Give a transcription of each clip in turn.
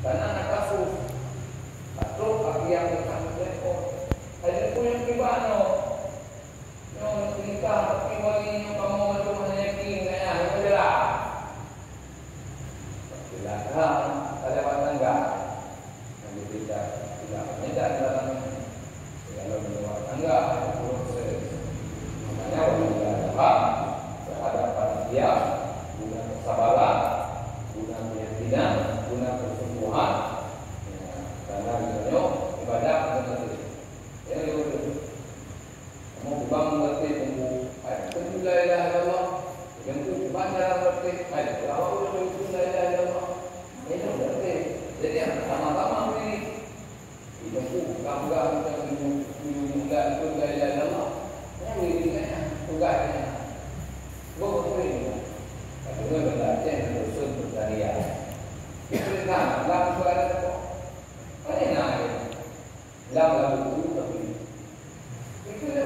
karena anak kasus atau bagi yang bertanggung jawab ada pun yang pribadi yang nikah tapi wali yang kamu itu menyayangi saya itu adalah silakan ada tangga yang tidak tidak dalam luar tangga proses makanya wali terhadap dia guna kesabaran, guna keyakinan, guna kesungguhan, karena misalnya ibadah mengerti. Ya itu. Kamu bukan mengerti tunggu ayat la ilaha illallah. Yang itu baca mengerti ayat awal itu la ilaha illallah. Itu berarti. Jadi sama-sama ini. Itu bukan itu la ilaha illallah. Yang ini tugasnya. Boleh. Tapi belajar usul berkarya. Itu kan, dalam suara itu. Mana nak? Dalam buku tapi. Itu dia.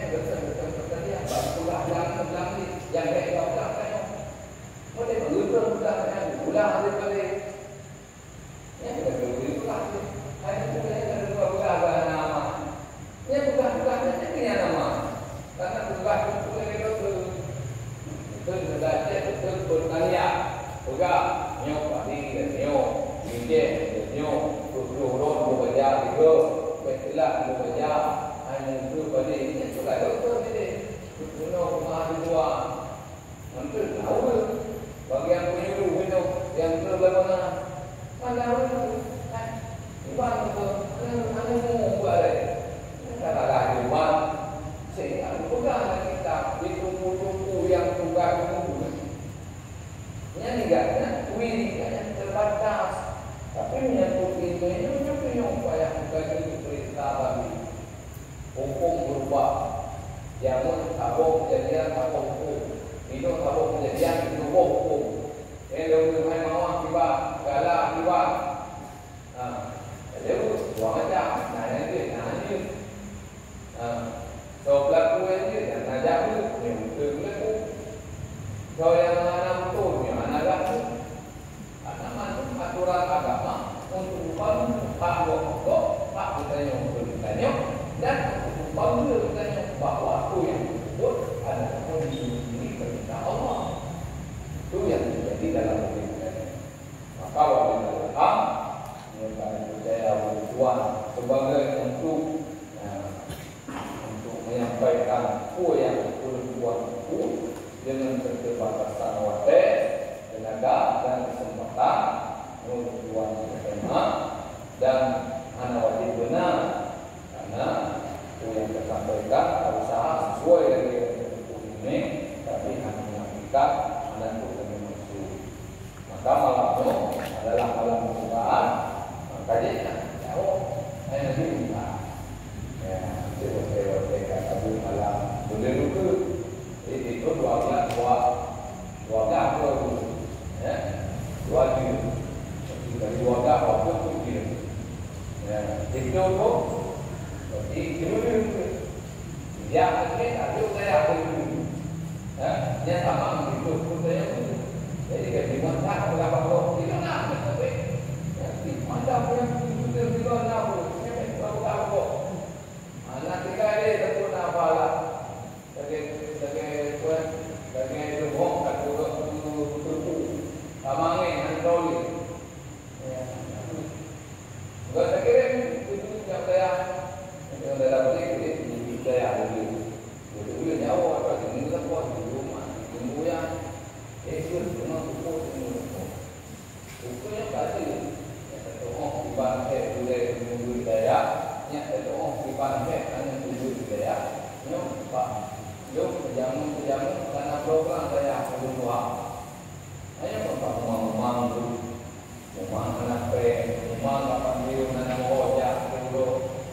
Betul berkarya. Bakulah dalam yang baik bapak saya. Boleh betul kan? Ulang ada boleh. Ya betul itu lah. Ada boleh ada nama. Ya bukan ini nama. Karena tugas itu betul berkarya, juga nyok tadi nyok, nyok, turun bekerja juga, bekerja bekerja, hanya itu pada ini sudah doktor ini, nyok mahasiswa, nanti tahu bagi yang penyuluh nyok yang terbagaimana, mana itu, iban itu, anu mau buat, kata lagi iban, saya bukan kita ditunggu yang tugas itu. Ini negara, wilayahnya terbatas. Tapi menyangkut ini upaya bukan perintah bagi hukum berubah. Jangan tabung kejadian tabung hukum. Itu tabung kejadian itu hukum. Yang hai mau akibat, galak akibat. Jadi dua macam. Nanti. So pelaku ini dan najak itu yang pelaku. So yang anak itu yang anak itu, anak aturan agama untuk pokok pak bertanya dan untuk bertanya bahwa aku yang disebut adalah kondisi ini perintah Allah. Itu yang terjadi dalam hidup. Maka wajib yang percaya Tuhan sebagai untuk menyampaikan apa yang Tuhan itu dengan keterbatasan waktu, tenaga dan kesempatan menurut Tuhan terima dan anak wajib benar karena apa yang disampaikan usaha sesuai dengan ini tapi hanya menyampaikan anak itu maksud. Maka malam itu adalah malam pembukaan makanya jauh hanya dibuka. Ya, teori kata malam berdua itu dua ya, dari dua waktu itu ya, itu ya, ada saya ya, dia sama itu saya jadi ketika tak berapa waktu itu nak tapi ya, mana yang itu juga nak berapa anak tiga ini tentu nafalah sebagai rumah kata tamangin handoli enggak tak kira itu yang saya dalam ini saya itu nyawa apa ini tak kuat di rumah tunggu ya itu rumah ukurnya kasih oh ibarat boleh daya nya itu ibarat hanya budaya pak jamu karena program saya kedua hanya memang anak memang apa dia anak hoja dulu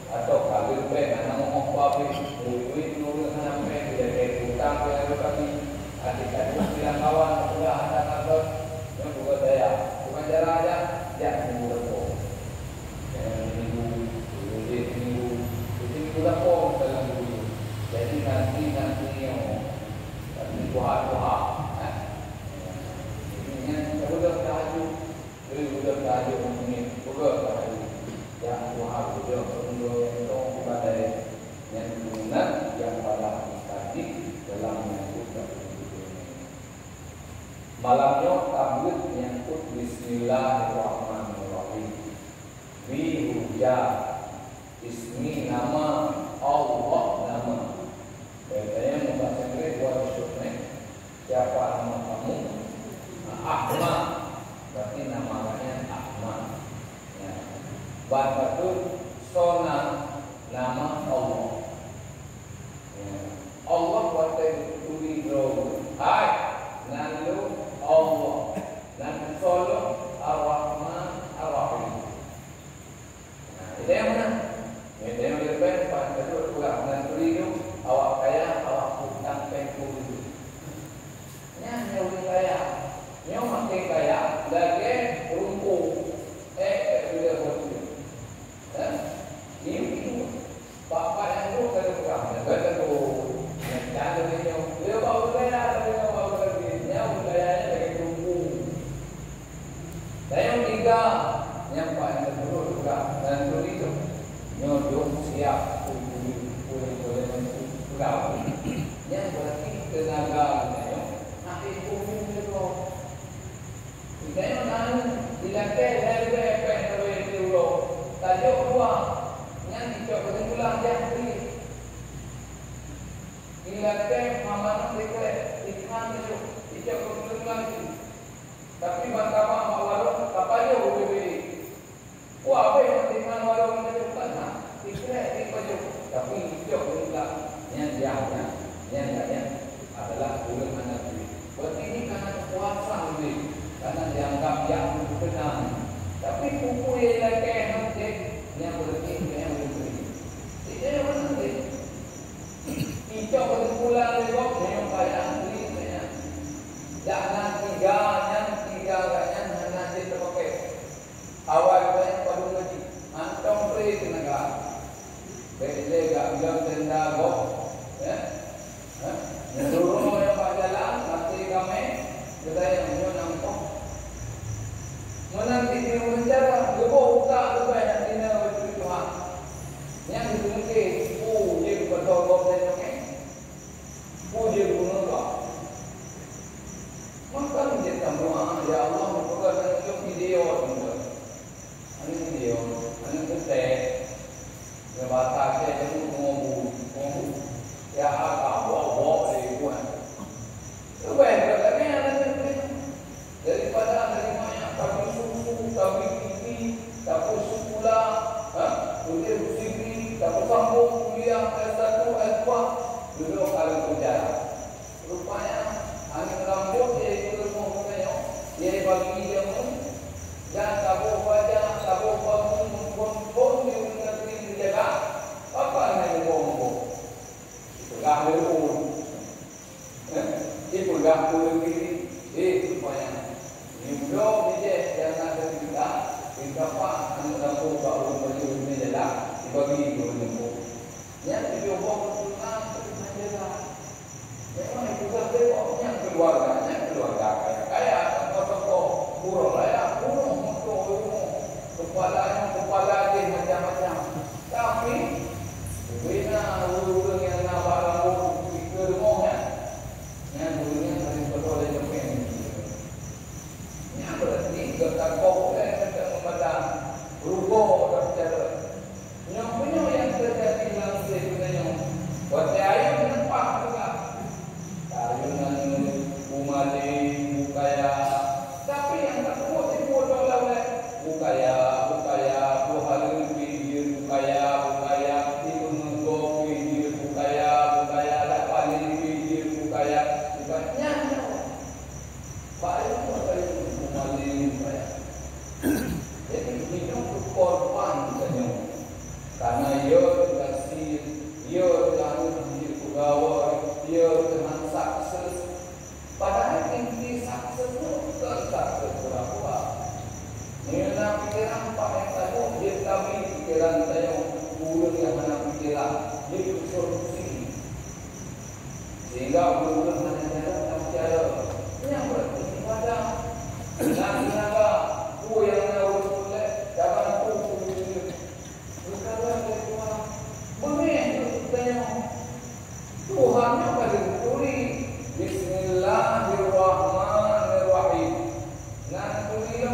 atau kali anak mau pabrik duit dulu anak tidak utang yang kami adik-adik bilang kawan sudah ada kabar yang juga saya cuma cara aja ya minggu sudah pom dalam dulu. Jadi nanti yang buah. Ini sudah tahajud, sudah Bismillahirrahmanirrahim. Bihuja ismi nama Allah nama. Biasanya membaca Inggris buat syukne. Siapa nama kamu? Ahmad. Berarti namanya Ahmad. Ya. Batu sona nama Allah. Ya. Allah buat tuli bro. Hai, nalu Allah. Dan solo Ar-Rahman Ar-Rahim. Nah, ini yang mana? Ini yang lebih baik pada kedua pulang dan tuliu awak kaya awak hutang pengku itu. Nya lebih kaya, nya makin kaya lagi rumpu. Sudah betul. Ini bapak yang tu kalau pulang, kalau tu jangan dia dia bawa kaya, dia bawa kaya, nya budayanya lagi rumpu. Dan yang tiga, yang paling terburuk juga dan itu nyodong siap boleh pulau. Yang berarti tenaga kita, nanti umum itu. Kita yang nanti dilakukan dari apa yang terlalu tajuk dua, yang dicoba pulang yang beri. Dilakukan mana mereka ikan itu dicoba pulang itu. Tapi bantama mawarung kapalnya boleh. Wah, apa yang dengan warung itu kan? Tidak dipajuk. Tapi jauh juga. Yang adalah bulan anak ini. Berarti ini karena kekuasaan ini, karena dianggap yang benar. Tapi buku yang lagi nanti yang berarti yang lebih. Tidak yang nanti. Kita berpulang lewat yang bayang ini. Jangan tiga agaknya nanti terpakai. Awal banyak pada lagi. Antong beri tenaga. Beli gak bilang tenda gok. Ya. Menurut yang pak jalan nanti kami kita yang menyonangkong. Menanti di mencara, lupa buka lupa yang tina betul Tuhan. Yang dimungkin, dia betul gok dan yang dia guna gok. Maka menjadi doa, ya Allah, bukan untuk video semua. Ini video, ini ketek. Yang batas saya itu ngomong. Ya apa, bawa dari buan. Coba berkata yang ada daripada banyak tapi susu, tapi TV, tapi sekolah, kuliah musik, tapi sambung kuliah S1, S2, duduk kalau penjara. Rupanya angin rambut dia ikut semua katanya. Dia bagi dia pun dan tabur wajah, tabur bangun, pun dia negeri dijaga. Apa yang ngomong? Pegang dulu. Dia pegang dulu diri. Supaya hidup dia jangan ada kita. Kita pak angin rambut baru baju ini jaga. Dibagi dulu. Yang dia bawa pulang terima. Memang itu sebabnya keluarga kaya tokoh burung layak burung kepala dia macam-macam. Tapi bina burung yang nampak rambut pikir rumahnya, yang burungnya paling betul dari jepang. Yang berarti ketakok macam memandang rukuk terjadi. Yang punya yang terjadi dalam sebenarnya buat ayam nampak juga. Ayunan umali bukaya, tapi yang tak kuat itu bodoh lah. Bukaya, buhalun pinggir bukaya, tidur nunggu pinggir bukaya, tak paling pinggir bukaya, bukannya Pak itu umali bukaya. Jadi hidup korban saja, karena ia kasih, ia lalu menjadi pegawai, ia dengan sukses. Padahal inti sukses itu sukses berapa? Mengenai pikiran Pak yang tadi, dia kami pikiran saya burung yang mana pikiran, dia solusi. Sehingga burung mana cara yang berarti pada naga ku yang harus boleh jangan aku berkata Tuhan, benih tanya Tuhan yang pada tuli. Bismillahirrahmanirrahim. Nah, tuliu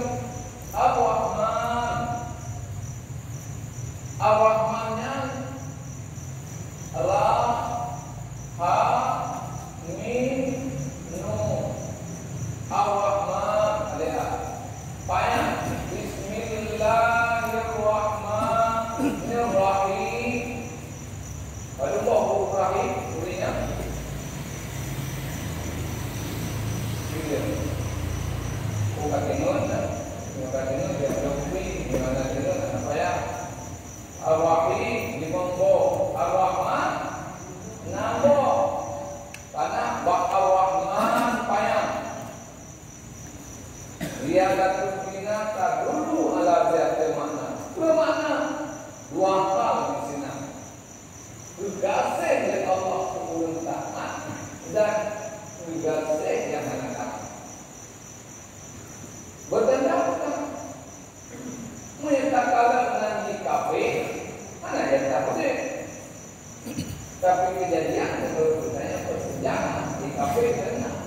Tapi kejadian itu saya bersejarah di kafe sana.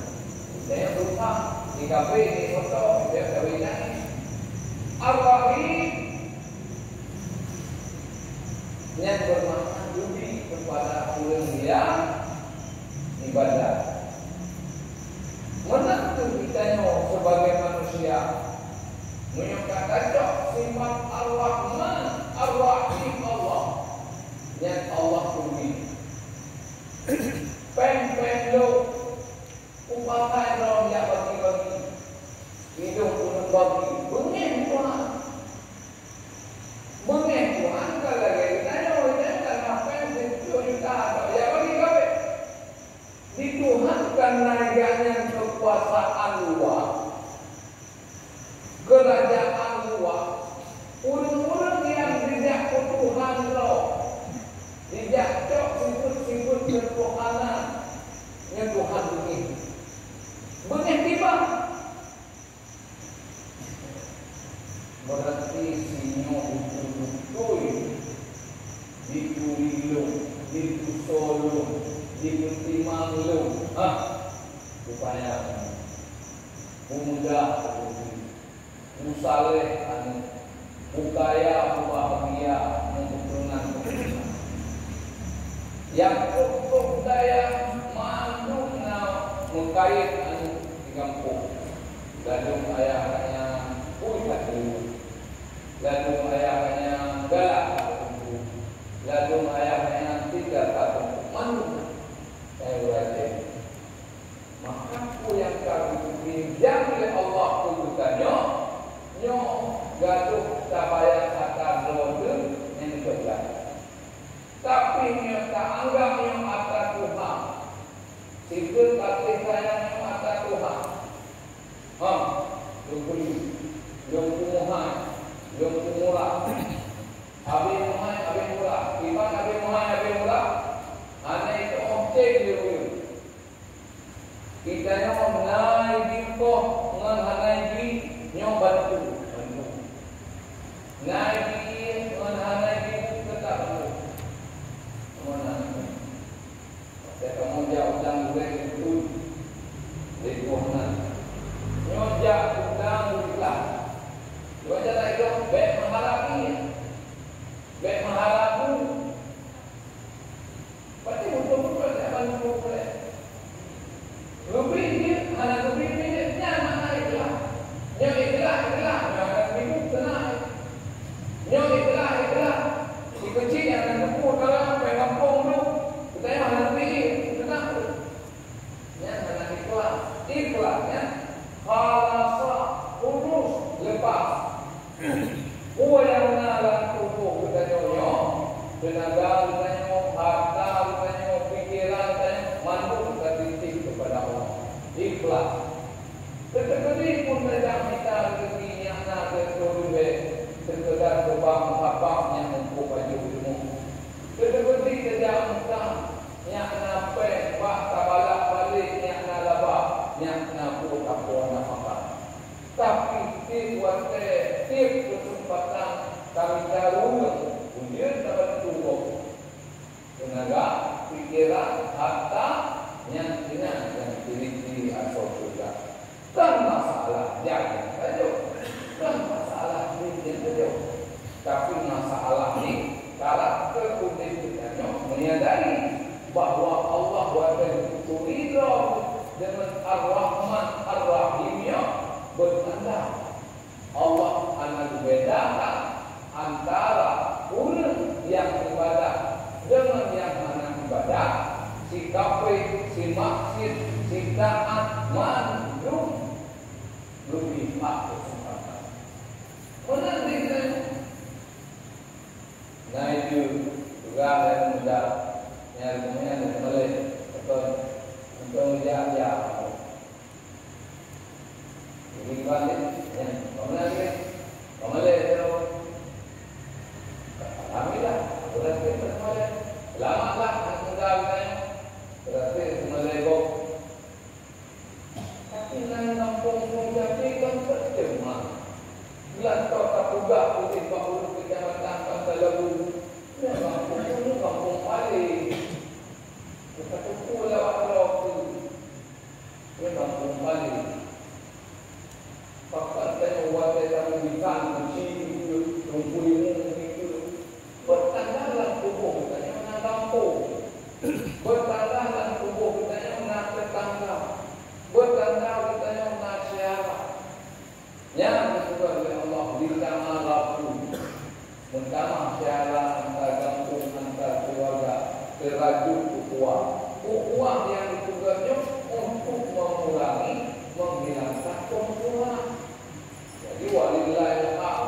Saya lupa di kafe di foto dia kawinan. Ar-Rahim yang bermakna lebih kepada orang yang ibadah. Menentu kita sebagai manusia menyatakan sifat Ar-Rahman, Ar-Rahim Allah yang Allah beri. Pen lo umpaman orang yang bagi-bagi hidup pun bagi bengih Tuhan. Bengih Tuhan kalau kita orang apa yang kita atau ya bagi-bagi di Tuhan karena yang kekuasaan luar, kerajaan luar, orang-orang yang tidak Tuhan roh, tidak cok sifat-sifat ketuhanan yang Tuhan beri. Bengih tiba, berarti sinyo betul-betul diturilung, ditusolung, dipertimanglung. Rupanya pemuda musaleh bukaya bahagia keturunan yang cukup daya mandu mengkait di kampung. Gadung ayahnya gadung ayahnya galak, gadung ayahnya tidak tahu mandu. Saya berarti maka aku yang kami pinjam oleh Allah kebutuhannya nyo gaduh tabaya kata roda yang dikerja. Tapi nyo tak anggap nyo atas Tuhan. Sikut kasih sayang nyo atas Tuhan. Yung kumuhan, yung kumula. Abi mula. Iban abi mula. Ane itu objek dulu. Kita nyo menai dimpo mengenai di nyo bantu. Naik di mengenai di tetap bantu. Saya kamu jauh dan gue itu di Tuhan. Nyo jauh dan gue Dua cara itu baik mengharapi, baik mengharapku. Pasti betul-betul saya bantu boleh. Lebih dia, anak lebih dia, mana itulah. Yang itulah, yang minggu tenang. Yang itulah. Si kecil yang akan kumpul kalau pengen kampung tu, kita yang anak lebih tenang. Yang anak ikhlasnya, halasa, urus, lepas. Buat yang nak tubuh kita nyonya, tenaga kita nyonya, harta kita nyonya, pikiran kita nyonya, mandu kita titik kepada Allah. Ikhlas. Tetapi pun tidak kita ketinggian nak terus sekedar kebang yang mampu baju ilmu. Tetapi tidak kita yang nape, pak tabalak balik yang nalaba, yang napu tapu nafkah. Tapi buat tiap kesempatan kami tahu kemudian dapat tubuh tenaga, pikiran, harta yang dimiliki atau sudah. Dan masalah jangan saja, dan masalah ini saja. Tapi masalah ini karakter kita menyadari bahawa Allah wajib ridha dengan Ar-Rahman Ar-Rahimnya bertanda. Allah akan membedakan antara orang yang ibadah dengan yang mana ibadah, si kafir, si maksiat, si taat, mandu lebih aku kesempatan. Menanti kita. Nah itu juga yang muda yang kemudian mulai untuk menjaga. Ini balik. Alhamdulillah, berarti terkait. Selamatlah tinggal saya. Berarti melego. Tapi nang kampung jadi kan tercemar. Bila kota juga putih bahulu kecamatan Pantalabu. Ya kampung itu kampung paling. ikan kucing itu, tunggu itu, bertandalah tubuh kita yang nak kampung, bertandalah tubuh kita yang nak tetangga, bertandalah kita yang nak siapa. Yang disebut oleh Allah ditama laku, mentama siapa antar kampung, antar keluarga, teraju ukhuwah yang ditugasnya untuk mengurangi, menghilangkan permusuhan. Jadi walillahi haq,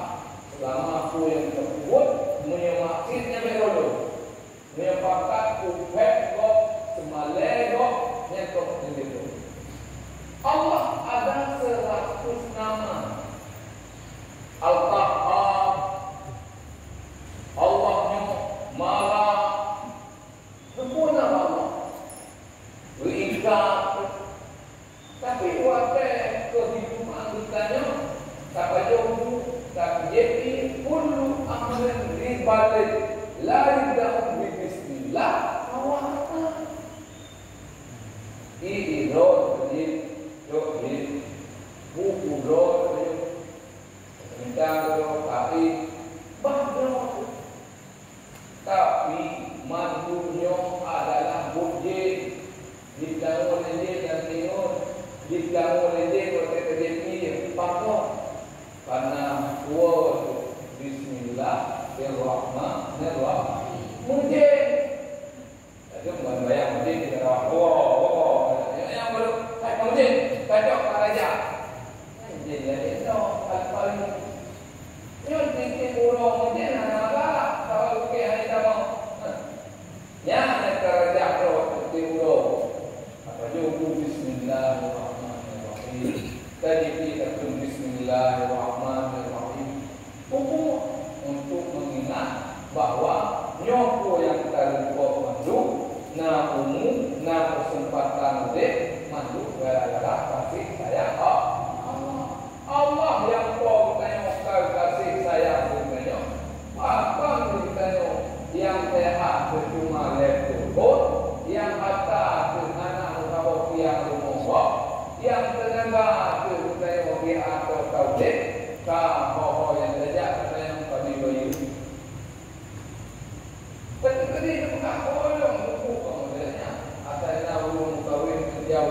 selama aku yang tersebut menyemaksudnya berodo, menyepakat upek kok, semalai kok, nyetok sendiri. Allah ada 100 nama. Al-Qahhar, Allahnya marah, sempurna Allah. Berikat, tapi wadah kehidupan kitanya tak jauh, tak jadi kullu amrin ribalik la yabda'u bi bismillah awata. Ini roh buku roh tentang roh tapi mandunya adalah bukti dibangun oleh dia dan timur, dibangun oleh dia oleh terjadi pakor karena word Bismillahirrahmanirrahim. Mungkin ada bayang mungkin kita yang baru saya mungkin kacau raja. Jadi itu paling yang tinggi burung mungkin apa kalau ke hari tamu. Ya, raja roh tinggi burung. Apa juga Bismillahirrahmanirrahim. Tadi kita tulis Bismillahirrahmanirrahim. Untuk mengingat bahwa nyoko yang terlupa mandu, na umum, na kesempatan dek mandu gara-gara kasih sayang Allah yang kau tanya kasih sayang sebenarnya. Apa kita yang sehat cuma lepur, yang kata anak kau yang rumah, yang tenaga kita yang atau kau dek, kau yang sejak kita yang kami bayu. Ketika dia buka kolong buku kemudiannya, asalnya belum kawin kerja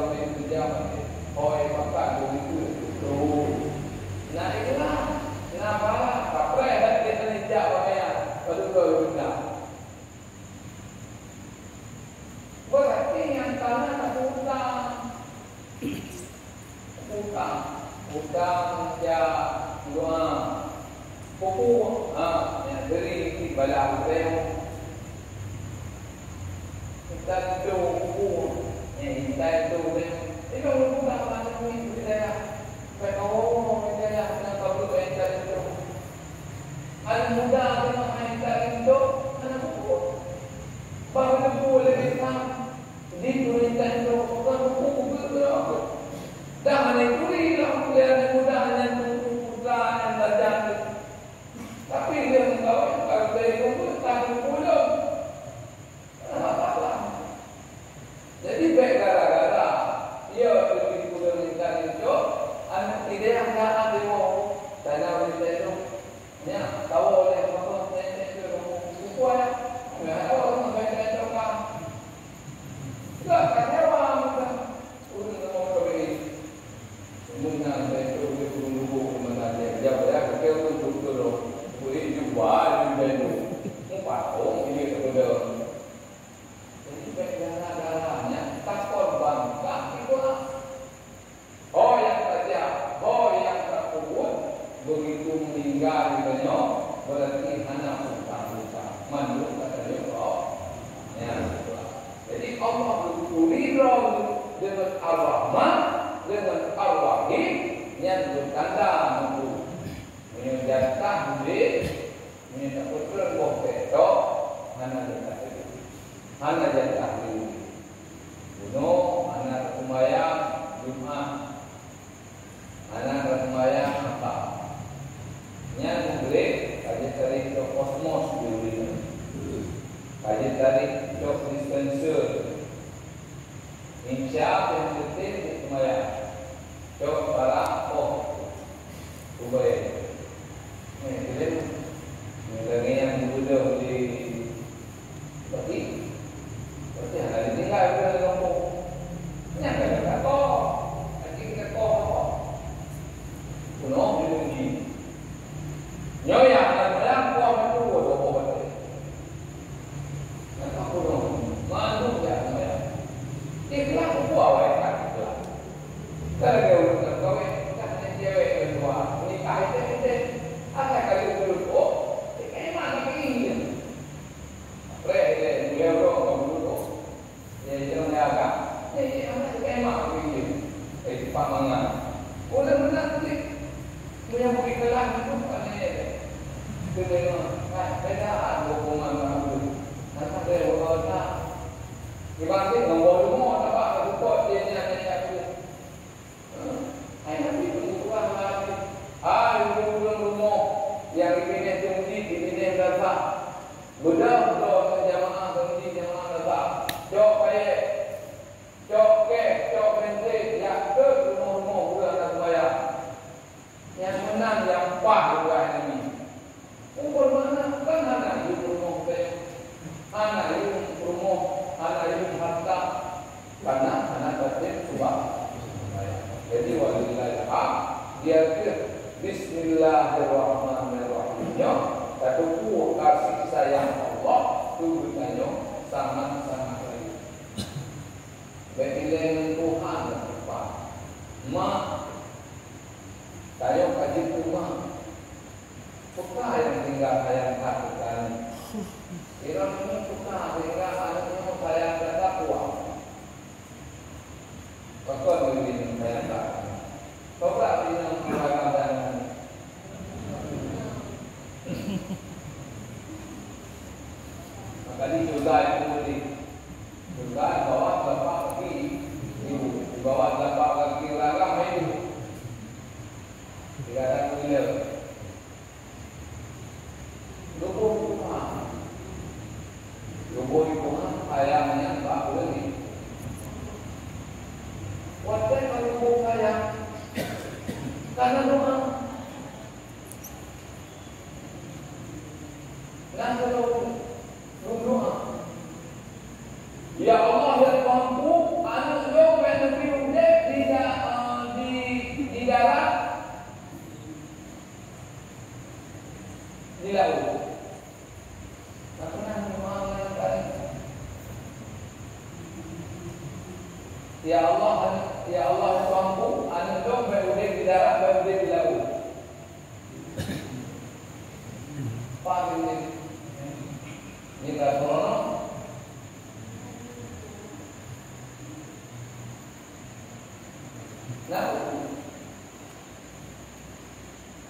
oi makan begitu. Nah itulah kenapa kapre dan dia menjak wayang betul benar. Berarti yang tanah utang ya dua buku yang dari di balang reo kita itu buku kita itu itu bukan macam ini kita kita yang perlu kita itu anak muda dengan kita itu anak buku baru buku lebih tam di dunia itu bukan buku berapa dah hanya turi lah anak muda hanya muda yang tajam tapi dia mengawal kalau dia itu tak berpuluh jadi baik gara-gara ia pergi pemerintahan itu anak tidak ada ada mau tanah wanita itu ya tahu oleh apa itu kuat ya orang baik itu kan tidak kaya orang udah mau pergi menang itu dulu mana dia jawab dia untuk dulu boleh jual dulu empat orang ini kemudian jadi baik gara-garanya tak korban itu yang terkubur begitu meninggal dunia berarti anak hutang mandu katanya ya. Jadi Allah beruridho dengan Ar-Rahman dengan Ar-Rahim yang bertanda mampu menyediakan duit menyediakan beto hana jatah bunuh anak sembahyang Jumat anak sembahyang apa yang boleh kaji tarik ke kosmos dulu kaji tarik ke dispenser insya yang penting sembahyang cok para ubay Nyoya dan melakukan itu bodoh. Nak aku dong, malu ya nyoya. Ikhlas aku awal kan ikhlas. Kalau dia udah kawin, kan cewek kedua nikah itu, ada kali dulu kok, kayak mana begini? Dia orang dulu, dia jangan agak, anak kayak mana begini? Pak Mangan, boleh benar tu, punya bukti kelas itu kan ni. Beda hukuman kamu. Nanti dia berkata, dibanding nombor rumah dapat berukut dia ni aku. Nanti pengukuran lagi. Rumah yang dipilih dipilih data. Bedah jamaah data. Jok payah, jok menteri, ya ke rumah bulan dan bayar. Yang menang yang pah bulan ini. Umur mana kan anak ibu rumah anak ibu rumah, anak ibu harta, karena anak tertib sebab. Jadi walillahi dia Bismillahirrahmanirrahim. Satu kasih sayang Allah itu bertanya sangat-sangat baik. Berilah Tuhan Pak. Mak, saya kaji rumah. Suka yang tinggal sayang takutkan. Kira ini suka tinggal anaknya sayang dan takwa. Maka begini sayang takwa. Coba bilang keluarga maka di juga juga bawa telapak kaki ibu, bawa telapak kaki ragam ibu. Tidak ada kuliah. Lupa ayamnya tak boleh. Wajar kalau lupa ayam karena doa. Nah kalau doa, ya Allah yang mampu, anu jauh menepis udah di darat, di laut. Ya Allah yang mampu, anu jauh menepis di darat, menepis di laut. Pak ini tak sorono. Nah,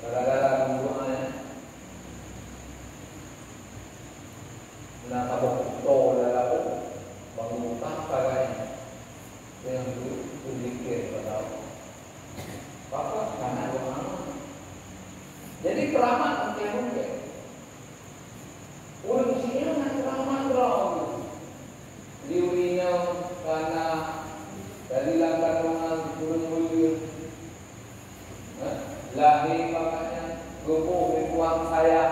gara-gara doanya, nak kabur tol lalu bangun tangga yang dikir pada apa karena doa. Jadi keramat mungkin. Orang sini nak keramat dong. Diurinya karena dari langkah rumah turun-turun. Lahir makanya gopo berkuang saya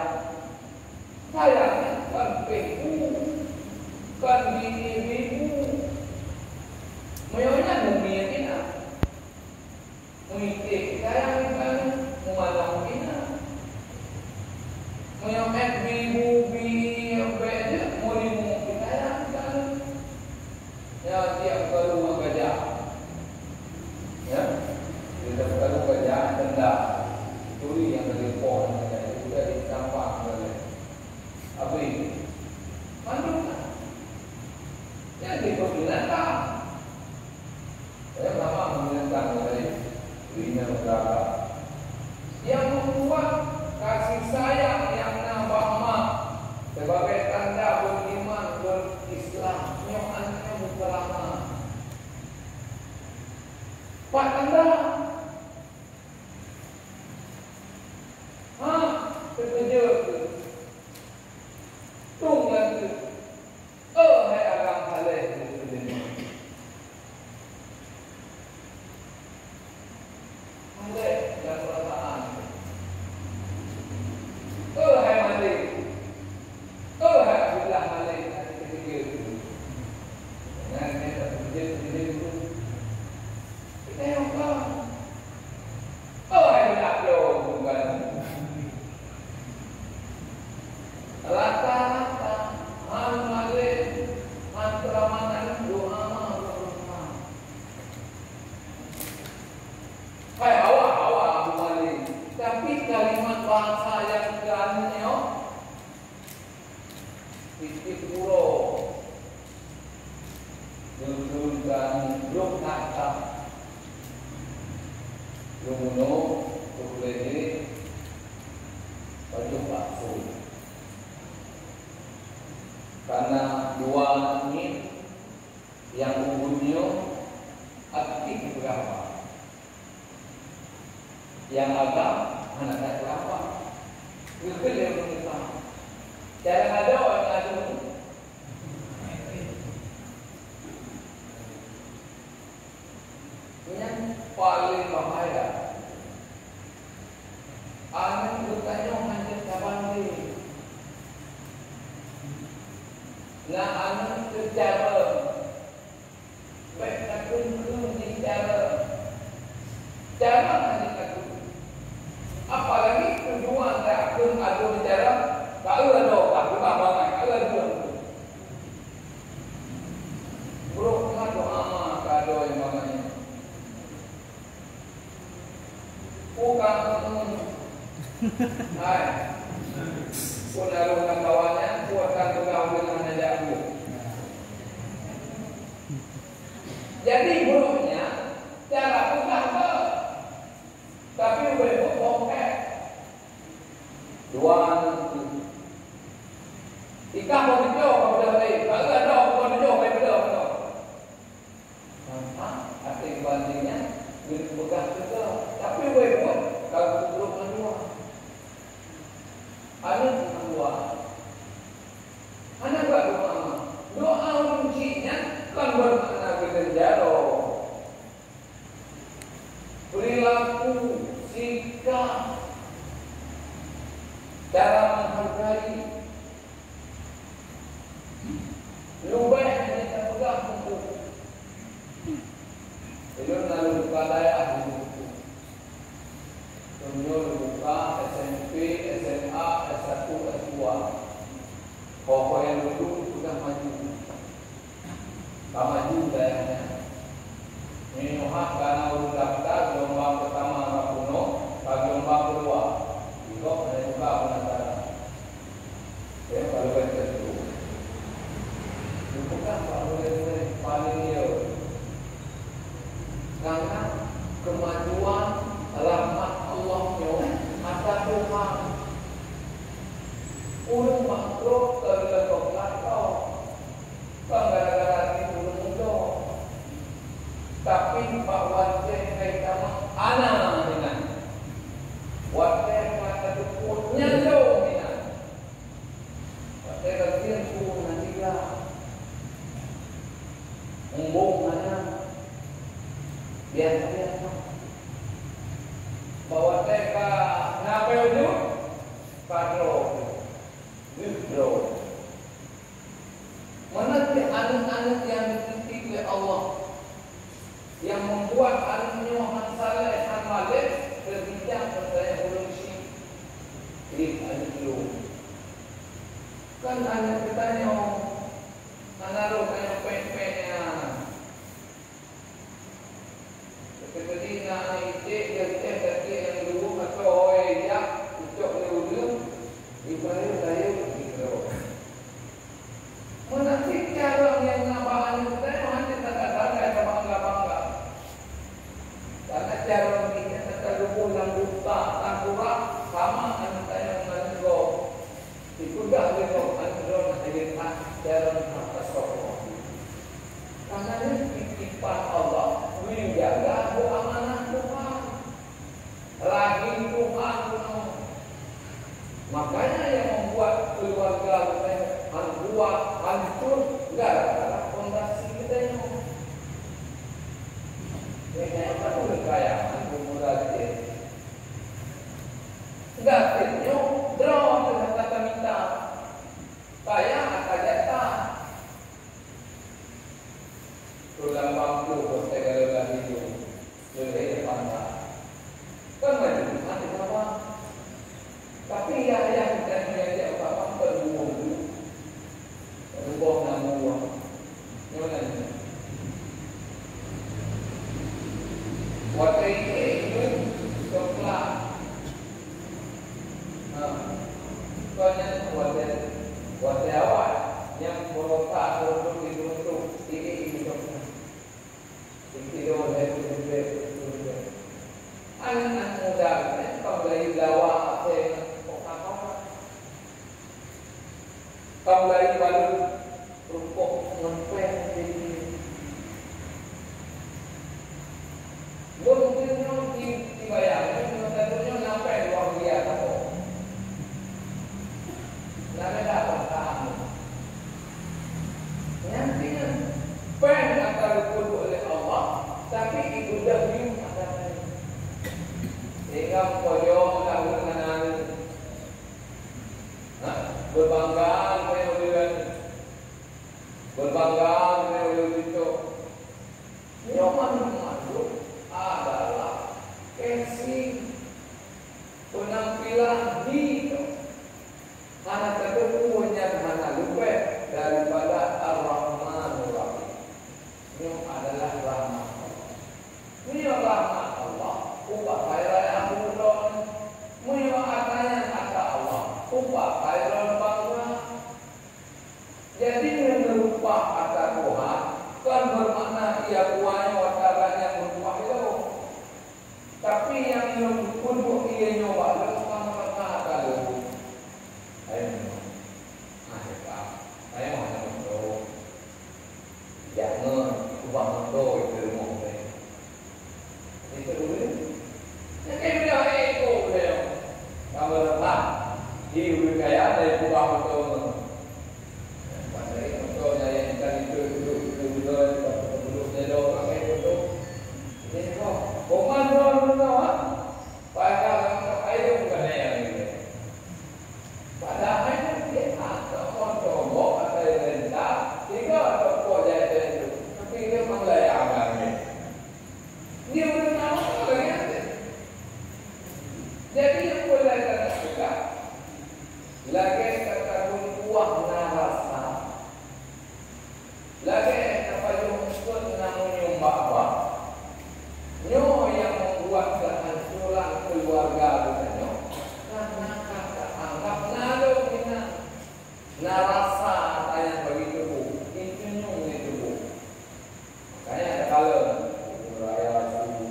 kan peku kan bini-bini moyonya bumi kita mengikti sayang kan mualah kita moyomet bibu beda mau dimungkin sayang kan ya tiap kalau gajah ya kita kalau gajah tenda curi yang dari pohon itu dari sampah dari apa ini mandung yang dipergunakan saya lama menggunakan dari dirinya berapa yang membuat kasih sayang yang nambah mak sebagai tanda beriman berislam yang anaknya berlama pak tanda terkejut tunggu hai agam haleh haleh dan perasaan hai malik hai abdullah malik nanti ketiga dengan kita terkejut itu kita yang hai benak yo bukan yang agam anak tak apa. Itu dia kita. Jangan ada orang ngadu. Yang paling bahaya. Anak bertanya hanya kawan dia. Nah anak secara baik takun di cara hanya takun. Apalagi tujuan takun atau bicara kalau ada takun apa kalau ada bro kan doa mah kado yang namanya bukan hai pun lalu kawannya buatkan tukang dengan aja aku. Jadi buruknya cara bukan tapi boleh bongkar dua ikan mau dijual kalau dah baik kalau ada mau dijual baik betul arti bandingnya bekas juga tapi boleh buat kalau buruk kedua ada kedua anak buat doa kuncinya kan bermakna berkenjaro perilaku sikap cara menghargai lubang hanya terpegang buku itu lalu buka daerah buku tunjuk buka SMP, SMA, S1, S2 pokok yang dulu sudah maju tak maju daerahnya ini nuhak karena urut daftar gelombang pertama Rapuno gelombang kedua Ikut ada juga penasaran ya kalau baca itu bukan boleh paling dia karena kemajuan rahmat Allah atas Tuhan urut makhluk terlebih kau kan gara-gara itu muncul tapi Pak Wajah kaitan anak dengan Wajah kata tukutnya lo dengan Wajah kata pun nanti lah embung mana biasa bahwa mereka ngapain itu kadro bro mana anak-anak yang dididik oleh Allah yang membuat anaknya Muhammad Saleh Al-Malik berbijak percaya polisi di itu kan anak bertanya anak lo kayak pen-pennya seperti nak ide yang dulu atau ya ucap dulu ibarat saya gitu menanti cara yang nambahan itu hanya tak bangga karena cara ini terlalu pulang buta tak kurang sama dengan saya mengajar itu dah lepas anjuran ayat cara atas Allah karena ini titipan Allah menjaga amanah Tuhan lagi Tuhan makanya yang membuat keluarga membuat hancur gara-gara fondasi kita ini. Yang kita boleh kaya, modal dia. Enggak, dia draw dengan kata minta. Kaya akan jatah. Tulang bangku bertegak hidup, lebih depan. Kan macam mana apa? Tapi yang kita melihat apa berbuah. Buah nama buah. Yang waktu ini coklat. Banyak waktu awal yang berotak produk itu untuk ini coklat. Ini oleh anak muda kalau dari Jawa kalau dari baru rupuk ngempeng jadi mungkin dibayarkan berbanggaan kemudian berbanggaan kemudian itu nyoman masuk adalah casing penampilan itu anak ketemunya hanya lupa daripada Ar-Rahmanur Rahim. Ini adalah rahmat Allah. Ini rahmat Allah. Ubah khairan amrun. Ini maknanya kata Allah. Ubah khairan bangga. Jadi merupa kata Tuhan kan bermakna ia kuahnya wataranya berubah itu. Tapi yang untuk ia nyoba lepas makna kalau saya mau menurut jangan ubah menurut itu rumah itu dulu yang kita itu dia kalau lepas hidup kaya dari ubah menurut pada itu yang kita itu dia doa pakai itu ini kok bukan doa pada ayo bukan yang ini pada dia atau contoh ada rendah tiga atau kau jadi itu tapi dia mulai agamanya dia benar lagi jadi yang boleh kita juga lagi kata kuah narasa lagi apa yang disebut namanya mbak nyo yang membuat kehancuran keluarga bukannya karena kata anggap nado kita narasa tanya begitu bu itu nyung itu bu makanya kalau raya itu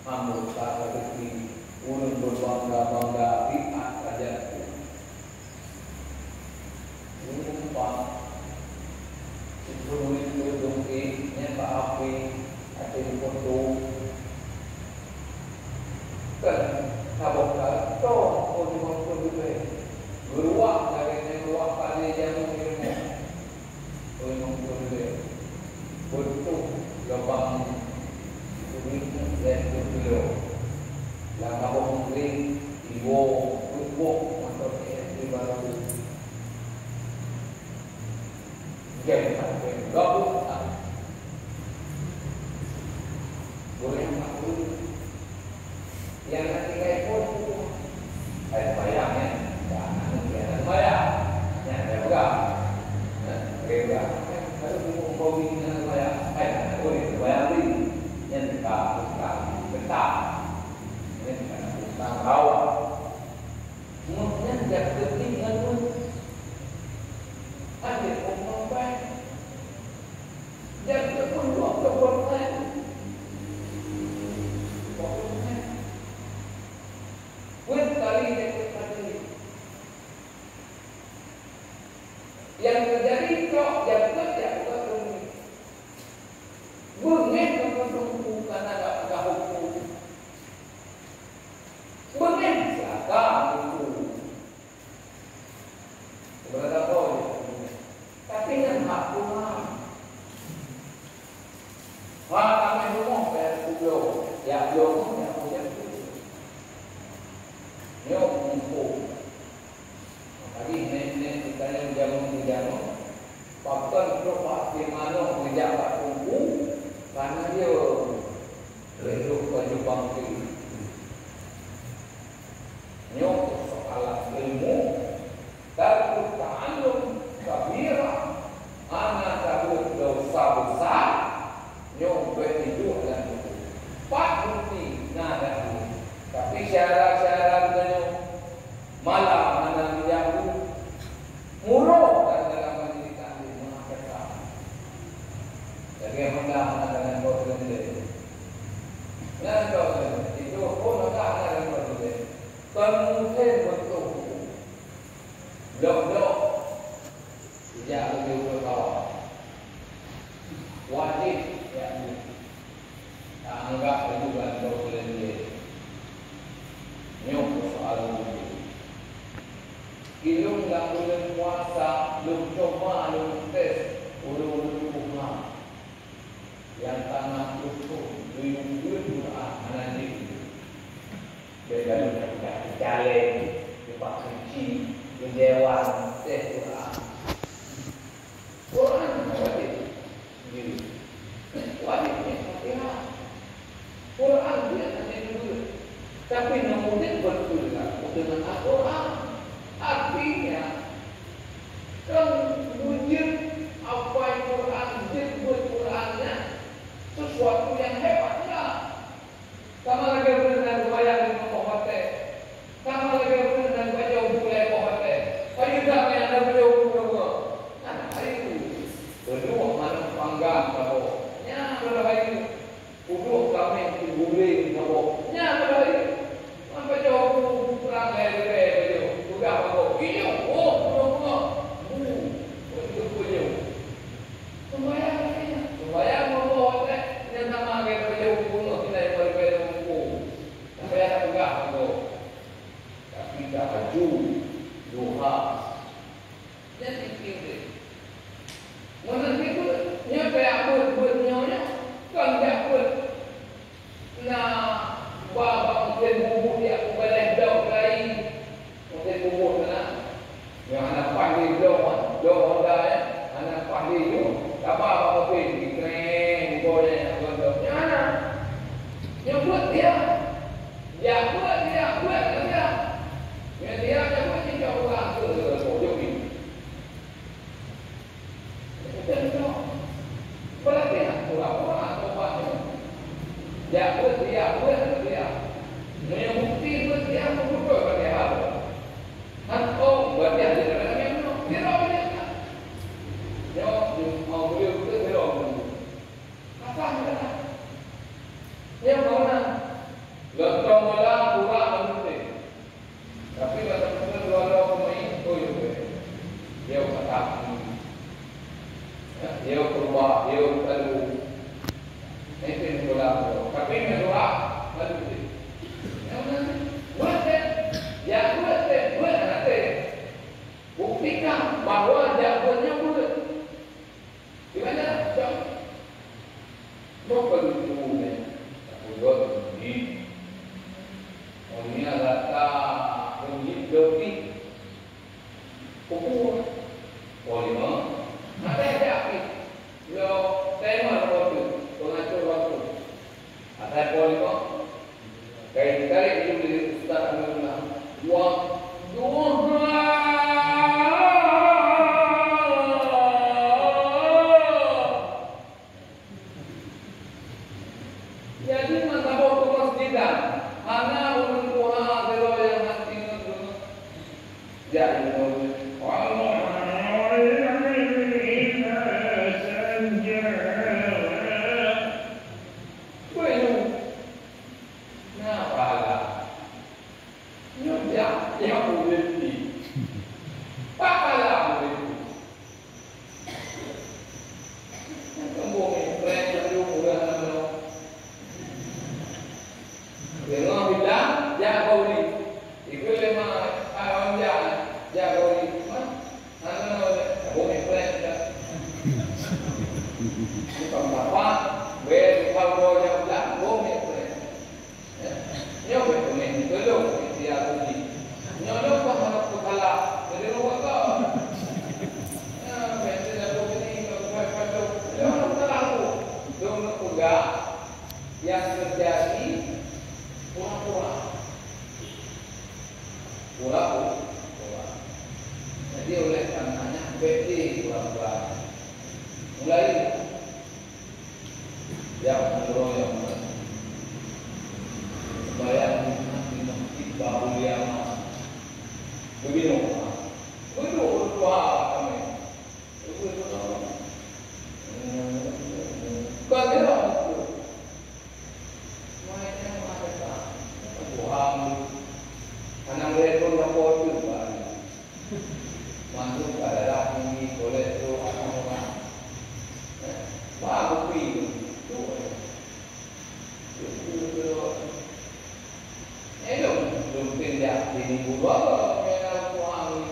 anggota rezeki ulun berbangga biat saja ini apa itu dongki nyata api ada di foto kan kabok to untuk beruang dari beruang pada jamu ilmu untuk bentuk lubang kuning dan kilo yang kabok mungkin ibu atau di baru jadi gabung boleh aku yang ketiga pun ada bayangnya, ada bayang, ada juga, ada harus menghubungi dengan bayang, ada boleh bayang ini yang kita betah, yang kita rawat, kemudian yang ketiga pun ada pembaik, yang kedua pembaik. Yang terjadi kok yang kerja bukan bengek menunggu karena tak hukum bengek siapa itu sebenarnya tahu tapi yang hak Tuhan hak kami rumah bayar kudo ya belum ya punya nyok mumpung tadi nenek kita yang jamu faktor propak di mana menjaga kuku karena dia hidup baju bangkit nyok soal ilmu dan ta'allum kabira anak takut dosa besar nyok berhidup dan pak bukti nada tapi syarat-syarat nyok malah mana menjauh murah dan dalam menjadikan mereka. Jadi hendak dengan bosan ini. Nah, itu pun hendak dengan bosan ini. Kemudian bentuk blok-blok tidak lebih berkawan. Wajib ya. Anggap itu bukan bosan ini. Nyok soal ini. Ilung tak boleh puasa, belum coba, belum tes, ulu-ulu bunga. Yang tanah lukuh, duyung-duyung mana ni? Beda dengan kita jalan, lepas suci, Dewan Quran. Quran wajib. Wajibnya Fatihah. Quran dia hanya dulu. Tapi namun betul dengan Al-Quran. Artinya kan wujud apa yang Quran disebut Qurannya sesuatu yang hebatnya. Sama lagi dengan bayar di Muhammad. Sama lagi dengan baca buku Muhammad. Ayo dah yang ada baca buku semua. Nah, hari itu berdua mana panggang kau. Ya, berapa itu? Uduh kami diguling kau. Ya, berapa itu? Mana baca buku perang lele juga kau. Iyo, oh, semua. Itu punya. Sembayang Muhammad yang nama kita baca buku kita berbeda buku. Sembayang juga kau. Kita baju duha jadi tinggi. Mana itu nyampe buat nyonya kan tak buat. Nah, bapa mungkin bubuk dia boleh dok lain. Mungkin bubuk mana? Yang anak pagi dok dah ya. Anak pagi tu, apa mungkin dikren boleh dok. Mana? Yang buat dia. Ya buat dia. Dia dapat tidak orang ke pojok ini. Tentu perhatian orang atau apa? Dia buat dia. Yang bukti buat dia betul pada hal. Atau buat dia tidak yang dia kan. Dia mau beli betul dia apa mana? Dia mana? Lepas malam kurang betul. Tapi kalau kalau main tu dia kata dia keluar dia perlu itu bola. Tapi mendoa betul. Buat nanti buktikan bahawa jawabannya bulat. Di mana? Mau perlu ni, buat ni. Ini adalah Dopi Pukul Polima ada api yo tema waktu pengatur waktu ada polima kayak kali itu di Ustaz Amrullah jadi masa waktu masjidan mana jadi yang terjadi pura-pura. Jadi oleh karenanya beti pura-pura. Mulai yang menurut bayar di masjid baru yang begini. Betul kami. Kalau anak mereka lapor tu masuk adalah ini boleh tu orang baru pergi tu belum pindah di bulan mereka puang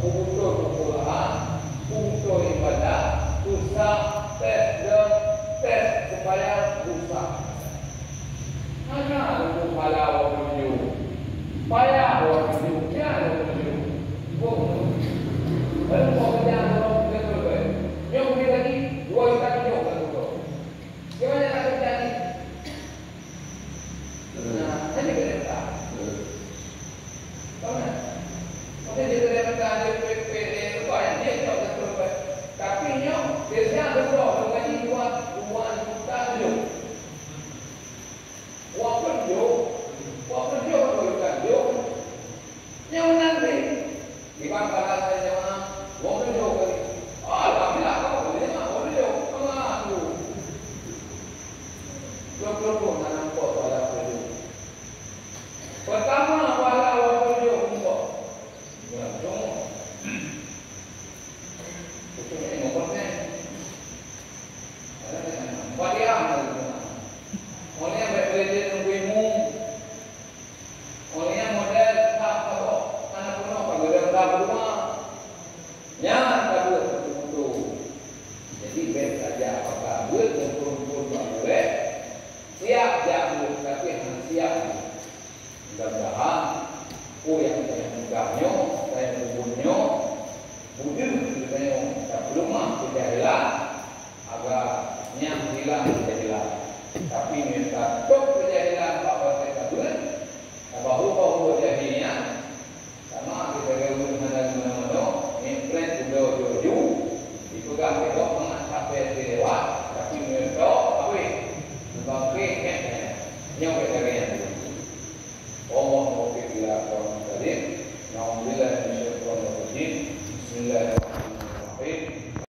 untuk kepulauan, untuk ibadah, usah tes supaya rusak. Hanya untuk kepala orang menuju, payah orang menuju, jangan orang menuju. Lalu mau kerja orang betul-betul. Yang boleh lagi, 2 juta nyok kan betul. Gimana nak kerja ni? Nah, ini kena tak. Tahu tak? Mungkin dia kena tak ada PP apa yang dia tak betul. Tapi nyok, biasanya betul. Kalau gaji 2 juta nyok. Wah kerja kalau kerja. Yang nanti di bangsa saya jangan. Wah kerja kali. Tapi lah kau boleh mah kerja. Kemana tu? Kerja nanam pot pada kerja. Pertama pada awal kerja untuk. Bukan semua. Itu ni ngomongnya. Bagaimana? Orang yang bekerja nungguimu, orang yang model tak apa, anak punya apa gedang rumah, nyaman kabut betul. Jadi best saja apakah buat pun boleh, siap jago tapi hanya siap. Mudah-mudahan, yang saya mudahnya, saya menghubungnya, budir saya tak belum kejahilan, agak nyam hilang kejahilan. Tapi minta tok